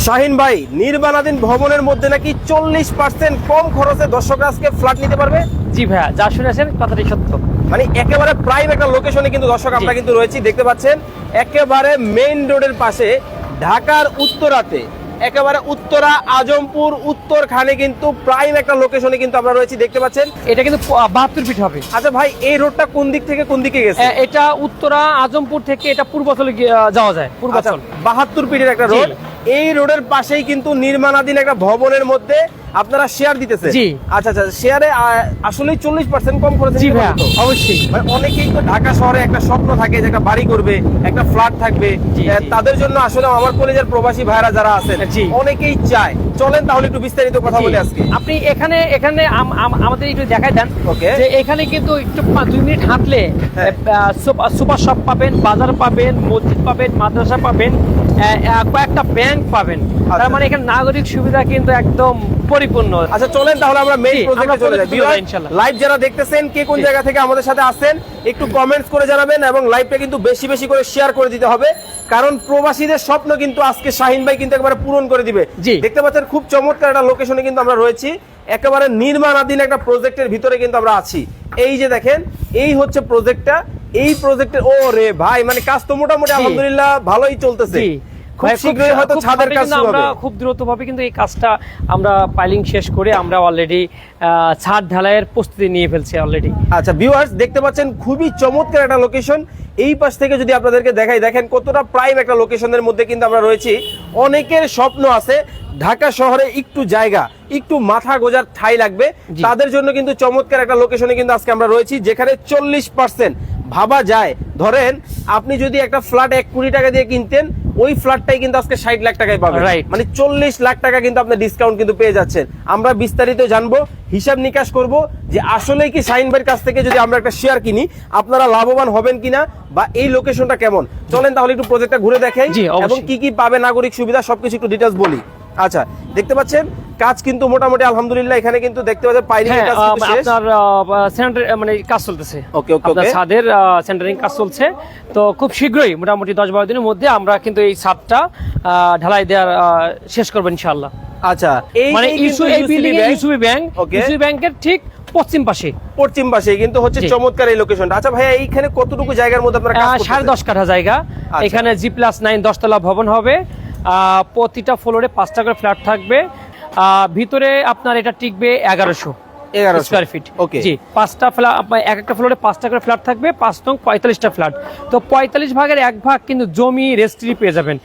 শাহিন ভাই, নির্মাণাধীন ভবনের মধ্যে নাকি 40% কম খরচে দর্শকরা আজকে ফ্ল্যাট নিতে পারবে। জি ভাইয়া, যা শুনেছেন কথাটি সত্য। মানে একেবারে প্রাইম একটা লোকেশনে কিন্তু দর্শক আমরা কিন্তু রয়েছি, দেখতে পাচ্ছেন একেবারে মেইন রোডের পাশে, ঢাকার উত্তরাতে, একেবারে উত্তরা আজমপুর উত্তরখানে কিন্তু প্রাইম একটা লোকেশনে কিন্তু আমরা রয়েছি, দেখতে পাচ্ছেন। এটা কিন্তু 72 ফিট হবে। আচ্ছা ভাই, এই রোডটা কোন দিক থেকে কোন দিকে গেছে? এটা উত্তরা আজমপুর থেকে এটা পূর্বাচলে যাওয়া যায়। পূর্বাচল 72 ফিটের একটা রোড। এই রোডের পাশেই কিন্তু নির্মাণাধীন একটা ভবনের মধ্যে আপনারা শেয়ার দিতেছেন। জি। আচ্ছা আচ্ছা, শেয়ারে আসলে 40% কম খরচে। জি ভাইয়া, অবশ্যই। মানে অনেকেই তো ঢাকা শহরে একটা স্বপ্ন থাকে যে একটা বাড়ি করবে, একটা ফ্ল্যাট থাকবে। তাদের জন্য আসলে আমার কলেজের প্রবাসী ভাইরা যারা আছেন অনেকেই চায়। চলেন তাহলে একটু বিস্তারিত কথা বলি আজকে। আপনি এখানে আমাদের একটু দেখাই দেন ওকে। যে এখানে কিন্তু একটু 2 মিনিট হাঁটলে সুপার শপ পাবেন, বাজার পাবেন, মসজিদ পাবেন, মাদ্রাসা পাবেন, কয়েকটা ব্যাংক পাবেন। তার মানে এখানে নাগরিক সুবিধা কিন্তু একদম পরিপূর্ণ। আচ্ছা চলেন তাহলে আমরা মেইন প্রজেক্টে চলে যাই। ইনশাআল্লাহ। লাইভ যারা দেখতেছেন, কে কোন জায়গা থেকে আমাদের সাথে আছেন একটু কমেন্টস করে জানাবেন, এবং লাইভটা কিন্তু বেশি বেশি করে শেয়ার করে দিতে হবে, কারণ প্রবাসীদের স্বপ্ন কিন্তু আজকে শাহিন ভাই কিন্তু একবারে পূরণ করে দিবে। দেখতে পাচ্ছেন খুব চমৎকার একটা লোকেশনে কিন্তু আমরা রয়েছি, একেবারে নির্মাণাধীন একটা প্রজেক্টের ভিতরে কিন্তু আমরা আছি। এই যে দেখেন, এই হচ্ছে প্রজেক্টটা। এই প্রজেক্টের ও রে ভাই, মানে কাজ তো মোটামুটি আলহামদুলিল্লাহ ভালোই চলতেছে। খুব শীঘ্রই হয়তো ছাদের কাজ শুরু হবে। আমরা খুব দ্রুতভাবে কিন্তু এই কাজটা আমরা পাইলিং শেষ করে আমরা অলরেডি ছাদ ঢালাইয়ের প্রস্তুতি নিয়ে ফেলছি অলরেডি। আচ্ছা ভিউয়ার্স, দেখতে পাচ্ছেন খুবই চমৎকার একটা লোকেশন। এই পাশ থেকে যদি আপনাদেরকে দেখাই, দেখেন কতটা প্রাইম একটা লোকেশনের মধ্যে কিন্তু আমরা রয়েছি। অনেকের স্বপ্ন আছে ঢাকা শহরে একটু জায়গা, একটু মাথা গোজার ঠাই লাগবে, তাদের জন্য কিন্তু চমৎকার একটা লোকেশনে কিন্তু আজকে আমরা রয়েছি, যেখানে 40% ভাবা যায়। ধরেন আপনি যদি একটা ফ্ল্যাট 1 কোটি টাকা দিয়ে কিনতেন, ওই ফ্ল্যাটটাই কিন্তু আজকে 60 লাখ টাকায় পাবেন। মানে 40 লাখ টাকা কিন্তু আপনি ডিসকাউন্ট কিন্তু পেয়ে যাচ্ছেন। আমরা বিস্তারিত জানবো, হিসাব নিকাশ করব যে আসলে কি শাহিন ভাইয়ের কাছ থেকে যদি আমরা একটা শেয়ার কিনি আপনারা লাভবান হবেন কিনা, বা এই লোকেশনটা কেমন। চলেন তাহলে একটু প্রজেক্টটা ঘুরে দেখাই এবং কি কি পাবে নাগরিক সুবিধা সবকিছু একটু ডিটেইলস বলি। আচ্ছা দেখতে পাচ্ছেন কাজ কিন্তু মোটামুটি আলহামদুলিল্লাহ এখানে কিন্তু দেখতে পাচ্ছেন পাইলিং এর কাজ কিন্তু শেষ। আপনার সেন্টার মানে কাজ চলতেছে। ওকে ওকে ওকে, ছাদের সেন্টারিং কাজ চলছে। তো খুব শীঘ্রই মোটামুটি 10-12 দিনের মধ্যে আমরা কিন্তু এই ছাদটা ঢালাই দেওয়ার শেষ করব ইনশাআল্লাহ। আচ্ছা, এই মানে এই বিল্ডিং এর ইউসিবি ব্যাংকের ঠিক পশ্চিম পাশে কিন্তু হচ্ছে চমৎকার এই লোকেশনটা। আচ্ছা ভাইয়া, এইখানে কতটুকু জায়গার মধ্যে আপনারা কাজ করতেছেন? 10.5 কাঠা জায়গা। এখানে G+9 10 তলা ভবন হবে। প্রতিটা ফ্লোরে 5টা করে ফ্ল্যাট থাকবে। ভিতরে আপনার এটা টিকবে 1100 স্কয়ার ফিট। জি, 5টা ফ্ল্যাট, একটা ফ্লোরে 5টা করে ফ্ল্যাট থাকবে, 5 নং 45টা ফ্ল্যাট। তো 45 ভাগের 1 ভাগ কিন্তু জমি রেজিস্ট্রি পেয়ে যাবেন।